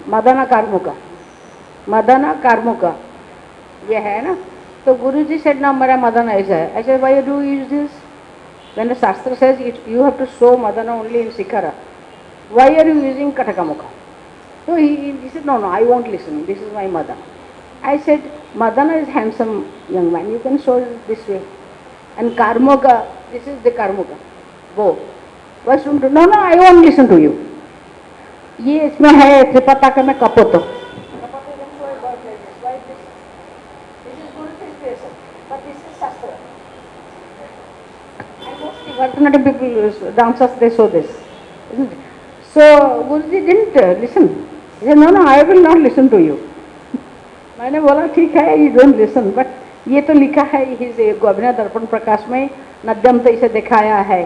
मदन कार्मुका ये है ना तो गुरुजी said ना मेरा मदन ऐसा है. I said why do you use this when the Shastra says you have to show Madana only in Shikhara, why are you using Katakamukha? So he said no I won't listen, this is my Madana. I said Madana is handsome young man, you can show it this way, and Karmuka, this is the Karmuka, go. Why shouldn't you? No I won't listen to you. ये इसमें है त्रिपताका में कपोतो. Bharatanatyam people, dancers, they show this, isn't it? So Guruji didn't listen. He said, no, I will not listen to you. मैंने बोला ठीक है, you don't listen, but ये तो लिखा है his अभिनय दर्पण प्रकाश में नद्यम तो इसे दिखाया है.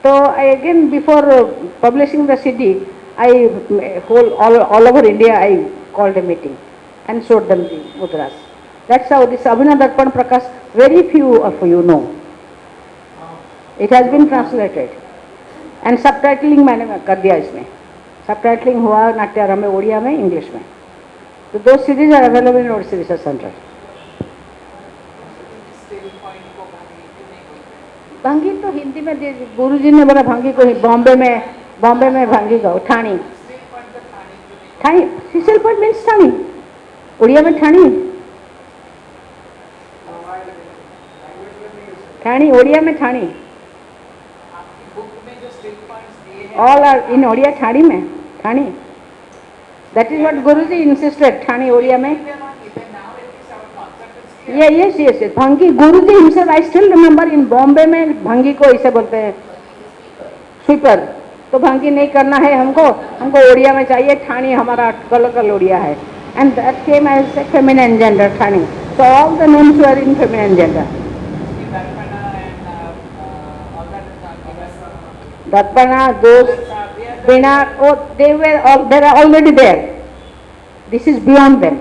तो again before publishing the CD, I all over India I called a meeting and showed them the mudras. That's how this Abhinay Darpan Prakash, very few of you know. It has been translated and subtitling मैंने कर दिया इसमें. Subtitling हुआ नाट्यारंभ में, ओडिया में, English में. So those CDs are available in Odisha Research Center. भंगी तो हिंदी में गुरुजी ने बोला भंगी को बॉम्बे में भंगी गाओ ठाणी. Cecil point means ठाणी. ओडिया में ठाणी ओडिया में ठाणी. All are in Odia Thani में Thani. That is what Guruji insisted. Thani Odia में. Yes. Bhangi Guruji himself. I still remember in Bombay में Bhangi को ऐसे बोलते हैं स्वीपर. तो Bhangi नहीं करना है हमको ओडिया में चाहिए. Thani हमारा कलकल ओडिया है. And that came as a feminine gender Thani. So all the names were in feminine gender. Darpana, those, Bina, they are already there. This is beyond them.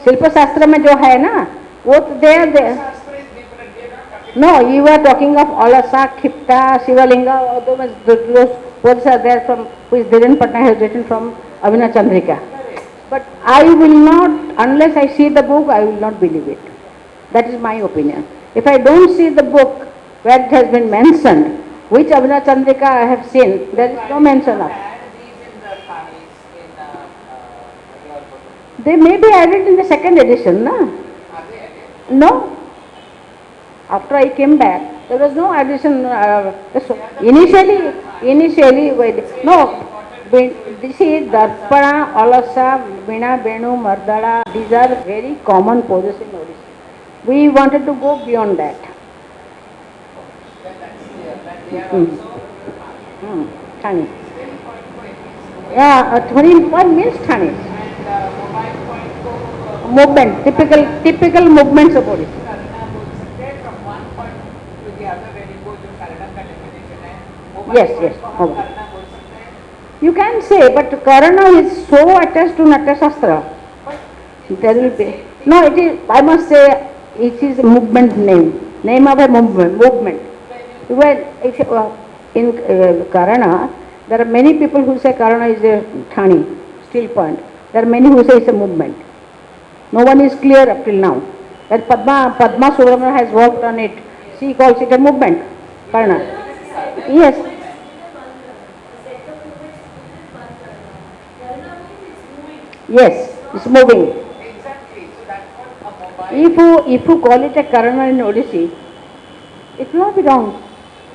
शिल्प शास्त्र में जो है ना वो तो they are there. No, you were talking of Alasa, Khipta, Shivalinga, those words are there from which Dhiren Patna has written from Abhinay Chandrika. But I will not, unless I see the book, I will not believe it. That is my opinion. If I don't see the book where it has been mentioned, which Abhinay Chandrika I have seen, there is no mention of. They may be added in the second edition, na? No. After I came back, there was no addition. Initially, no. This is Darpana, Alasa, Veena, Venu, Mardala. These are very common poses in Odisha. We wanted to go beyond that. Thani. Yeah, 21 means Thani. Movement, typical movements of Odisha. Yes. You can say, but Karana is so attached to Natya Shastra. There will be, no, it is, I must say, it is a movement name of a movement. Well, if, in Karana, there are many people who say Karana is a Thani, still point. There are many who say it's a movement. No one is clear up till now. That Padma Subramanian has worked on it. She calls it a movement, Karana. Yes. Yes, it's moving. Exactly. So that's what a mobile. If you call it a Karana in Odissi, it will not be wrong.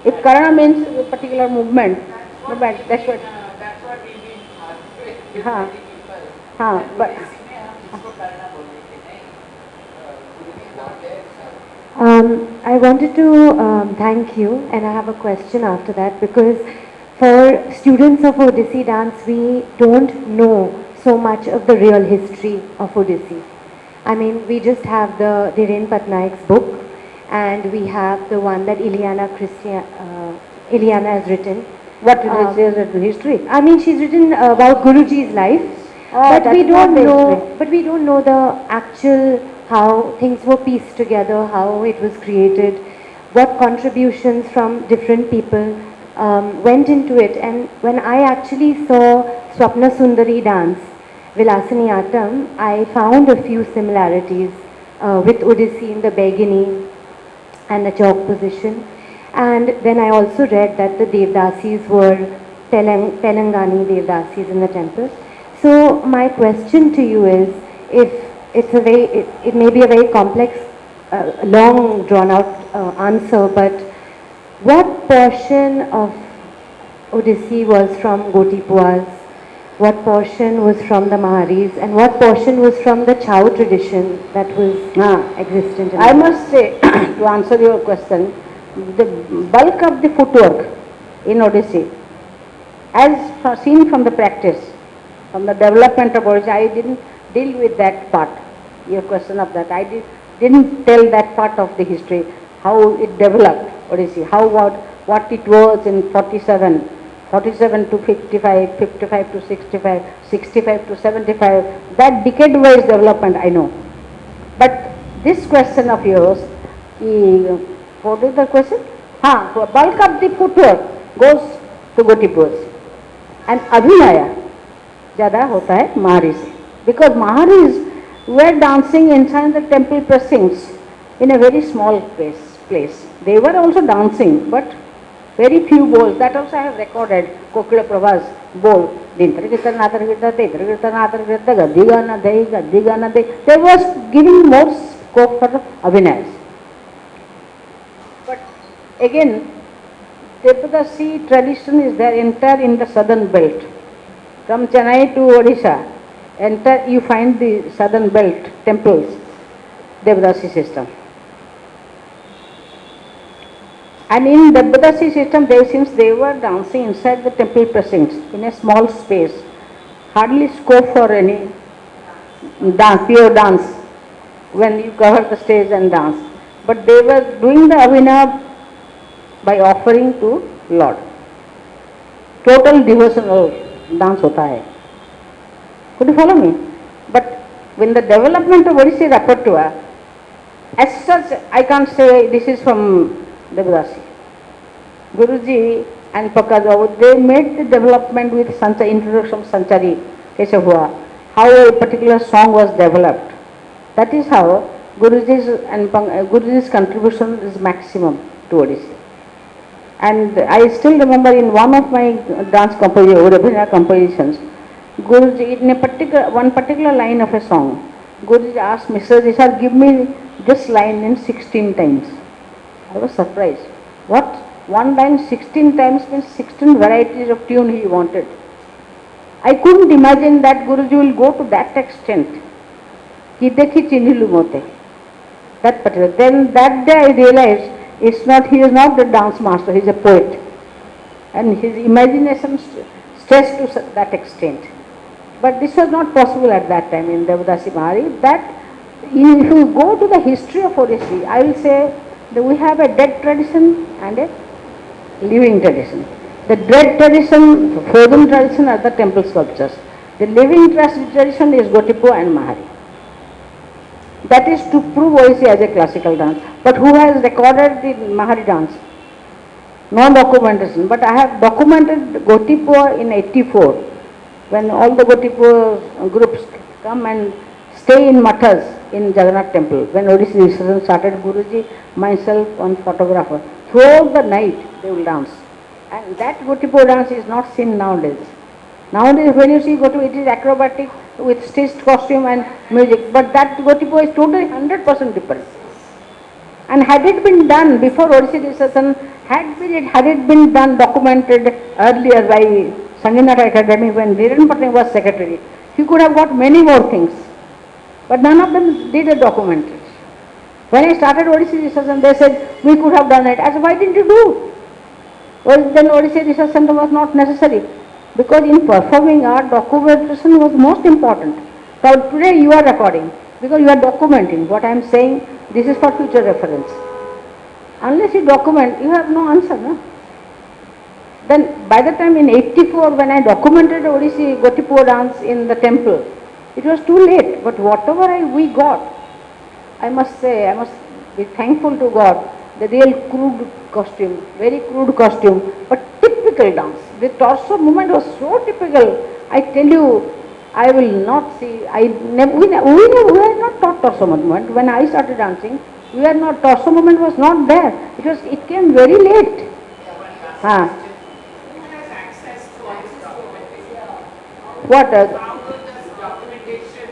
If Karana means a particular movement, that's what. That's what we've been arguing with हाँ, many people. हाँ, but इसी में हम इसको करना बोलते थे नहीं गुरुजी not there sir. I wanted to thank you, and I have a question after that, because for students of Odissi dance, we don't know so much of the real history of Odissi. I mean, we just have the Dhiren Patnaik's book, and we have the one that Ileana has written. what it is the history? I mean, she's written about Guruji's life, Oh, but we that's don't not the know. history. But we don't know the actual how things were pieced together, how it was created, what contributions from different people went into it. And when I actually saw Swapna Sundari dance, Vilasini Atam, I found a few similarities with Odissi in the Begini and the chalk position. And then I also read that the Devdasis were Telangani Devdasis in the temple. So my question to you is, if it's a very, it may be a very complex, long drawn out answer, but what portion of Odissi was from Gotipuas, what portion was from the Maharis, and what portion was from the Chau tradition that was existent in I Odissi? must say, to answer your question, the bulk of the footwork in Odissi, as seen from the practice, from the development of Odissi, I didn't deal with that part, your question of that. I didn't tell that part of the history, how it developed Odissi, what it was in 47, 47 to 55, 55 to 65, 65 to 75, that decade-wise development I know. But this question of yours, what is the question? Bulk of the footwork goes to Gotipurs. And Abhinaya ज़्यादा होता है Mahari से. Because Maharis were dancing inside the temple precincts in a very small place. They were also dancing, but very few bowls. That also I have recorded. Kokila Prabha's bowl. They was giving more scope for the Abhinayas. But again, Devdasi tradition is there entire in the southern belt. From Chennai to Odisha, enter you find the southern belt temples, Devdasi system. And in Devdasi system, since they were dancing inside the temple precincts in a small space, hardly scope for any dance, pure dance, when you cover the stage and dance. But they were doing the Abhinaya by offering to Lord. Total devotional dance hota hai. Could you follow me? But when the development of Odissi repertoire, as such, I can't say this is from Devdasi. Guruji and Pakadao, they made the development with introduction of Sanchari, kaise hua, how a particular song was developed. That is how Guruji's contribution is maximum to Odissi. And I still remember in one of my dance compositions, Guruji, in one particular line of a song, Guruji asked Mr. Ji, give me this line in 16 times. I was surprised. What? One line 16 times means 16 varieties of tune he wanted. I couldn't imagine that Guruji will go to that extent. Ki dekhi chinilu mote. That particular. Then that day I realized he is not the dance master, he is a poet. And his imagination stretched to that extent. But this was not possible at that time in Devdasi Mahari. That if you go to the history of Odissi, I will say that we have a dead tradition and a living tradition. The dead tradition, frozen tradition are the temple sculptures. The living tradition is Gotipo and Mahari. That is to prove Odissi as a classical dance. But who has recorded the Mahari dance? No documentation. But I have documented Gotipo in 84, when all the Gotipo groups come and stay in mathas in Jagannath temple. When Odissi Resurrection started, Guruji, myself, one photographer, throughout the night they will dance. And that Gotipo dance is not seen nowadays. Nowadays when you see Gotipo, it is acrobatic with stitched costume and music. But that Gotipo is totally 100% different. And had it been done before Odissi Resurrection, had it been done, documented earlier by Sangeetnatak Academy when Dhiren Patnaik was secretary, he could have got many more things. But none of them did a documentary. When I started Odissi Resurrection, they said, we could have done it. I said, why didn't you do? Well, then Odissi Research Center was not necessary. Because in performing art, documentation was most important. So today you are recording, because you are documenting what I am saying. This is for future reference. Unless you document, you have no answer. No? Then by the time in 84, when I documented Odissi Gotipo dance in the temple, it was too late. But whatever we got, I must say, I must be thankful to God. The real crude costume, very crude costume, but typical dance. The torso movement was so typical. I tell you, I will not see. We are not taught torso movement. When I started dancing, we are not, torso movement was not there. It came very late. Who has access to all this documentation? What? How will this documentation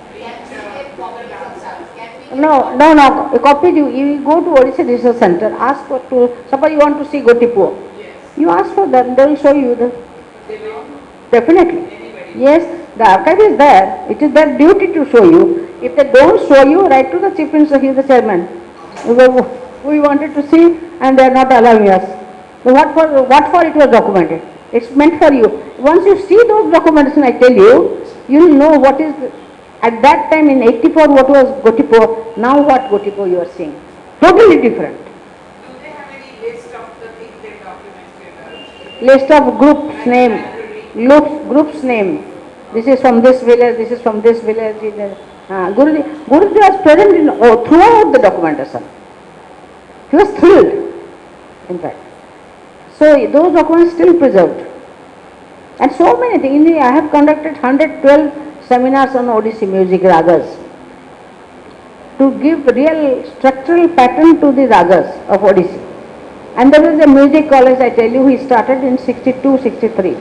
reach the dancers? No. Copy you go to Odissi Research Center, ask suppose you want to see Gotipo. Yes. You ask for them, they will show you. They will. Definitely. Anybody. Yes, the archive is there. It is their duty to show you. If they don't show you, write to the chief minister, he is the chairman. We wanted to see and they are not allowing us. So what for it was documented? It's meant for you. Once you see those documentation, I tell you, you will know what is, at that time in 84 what was Gotipo, now what Gotipo you are seeing. Totally different. Do they have any list of the things they documented? List of group's name, group's name. This is from this village, this is from this village. Guruji was present in, throughout the documentation. He was thrilled, in fact. So those documents still preserved. And so many things. I have conducted 112 seminars on Odissi music ragas to give real structural pattern to the ragas of Odissi. And there was a music college, I tell you, he started in 62, 63.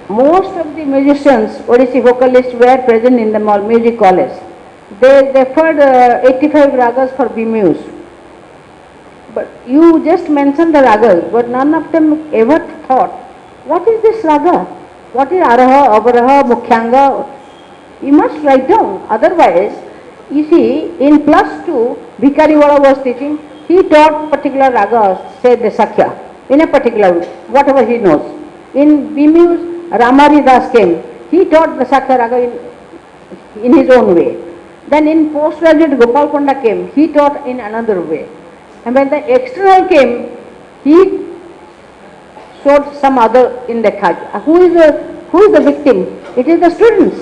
Most of the musicians, Odissi vocalists were present in the music college. They referred 85 ragas for Bimuse. But you just mentioned the ragas, but none of them ever thought, what is this raga? What is Araha, Avaraha, Mukhyanga? You must write down. Otherwise, you see, in +2, Bhikariwala was teaching, he taught particular ragas, say the Sakhya, in a particular way, whatever he knows. In Bimuse, Ramari Das came, he taught the Sakhya raga in his own way. Then in postgraduate, Gopal Panda came, he taught in another way. And when the external came, he showed some other in the khaj. Who is the victim? It is the students.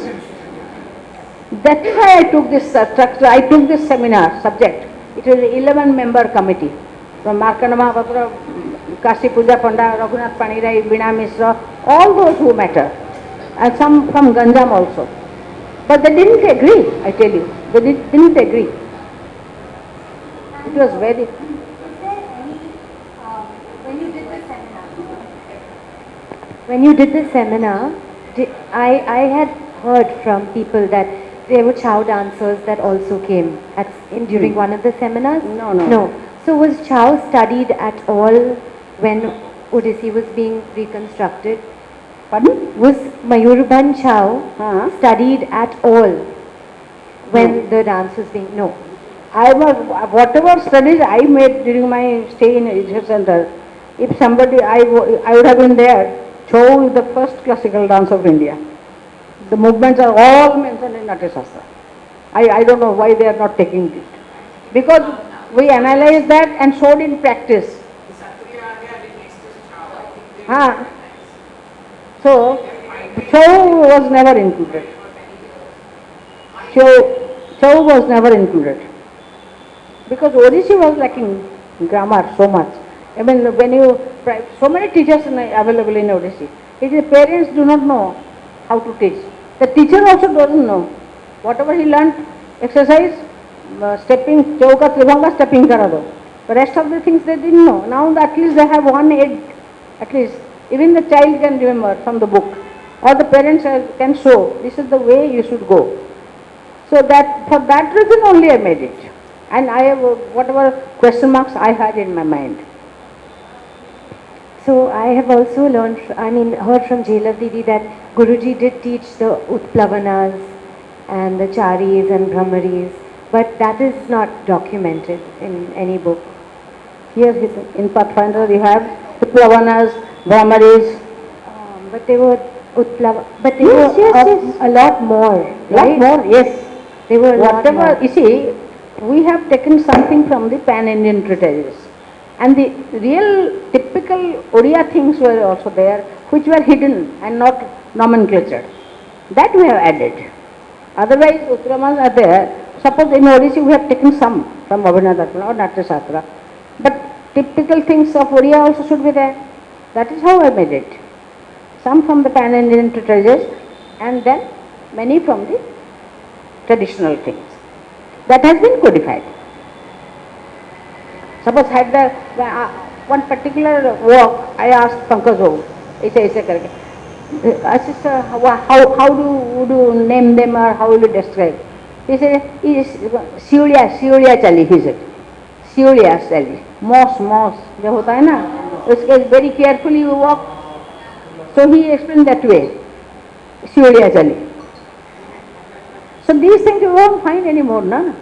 That is why I took this structure, I took this seminar subject. It was an 11-member committee from Markanda Mahapatra, Kashi Puja Panda, Raghunath Panirai, Veena Mishra, all those who matter, and some from Ganjam also. But they didn't agree, I tell you. They didn't agree. It was very... When you did the seminar, I had heard from people that there were Chow dancers that also came during one of the seminars. No. So was Chow studied at all when Odissi was being reconstructed? Pardon? Was Mayurbhan Chow studied at all when the dance was being... No. Whatever studies I made during my stay in research center, if somebody, I would have been there. Chow is the first classical dance of India. The movements are all mentioned in Natya Shastra. I don't know why they are not taking it. Because we analyzed that and showed in practice. The Satriya Raga in So, Chow was never included. Chow was never included. Because Odissi was lacking grammar so much. I mean, when you, so many teachers available in Odissi. It is parents do not know how to teach. The teacher also doesn't know. Whatever he learnt, exercise, stepping, chauka, tribhanga, stepping karado. The rest of the things they didn't know. Now at least they have one aid, at least. Even the child can remember from the book. Or the parents can show, this is the way you should go. So that, for that reason only I made it. And I have whatever question marks I had in my mind. So I have also learned, heard from Jailav Didi that Guruji did teach the Utplavanas and the Charis and Brahmaris, but that is not documented in any book. Here in Pathfinder you have Uplavanas, Brahmaris, But they were but they Yes, were yes. a lot more, lot right? more, yes. They were a lot Whatever, more. you see, we have taken something from the pan-Indian treatises. And the real typical Oriya things were also there, which were hidden and not nomenclatured. That we have added. Otherwise, Uttaramas are there. Suppose in Odissi we have taken some from Abhinavadharma or Natyasastra. But typical things of Oriya also should be there. That is how I made it. Some from the pan-Indian treatises and then many from the traditional things. That has been codified. Suppose had the one particular work, I asked Pankaj Babu, ऐसे करके, sister, how do you name them or how will you describe? He said, Siulia chali, he said. Siulia chali. Moss, जो होता है ना, उसके very carefully you walk. So he explained that way. Siulia chali. So these things you won't find anymore, no?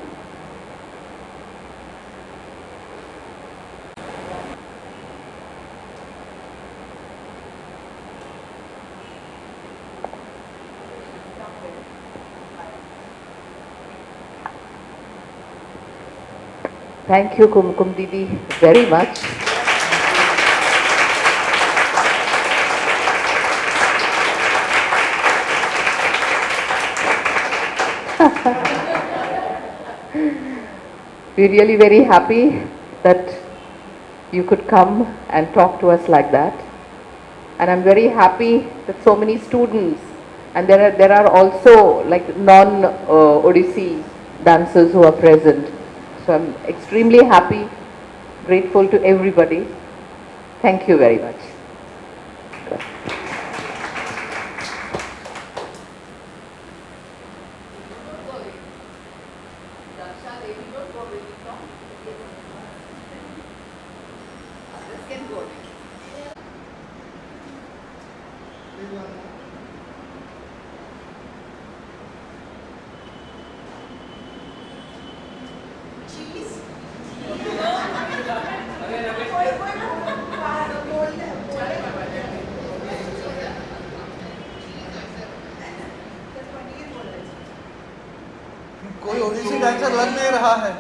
Thank you, Kumkum Didi, very much. We're really very happy that you could come and talk to us like that. And I'm very happy that so many students, and there are also like non-Odissi dancers who are present. So I'm extremely happy, grateful to everybody. Thank you very much. कोई Odissi dancer लग नहीं रहा है।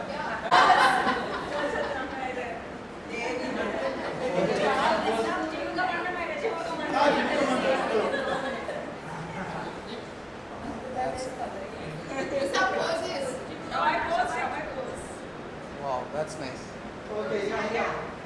Wow, that's nice. Okay, yeah.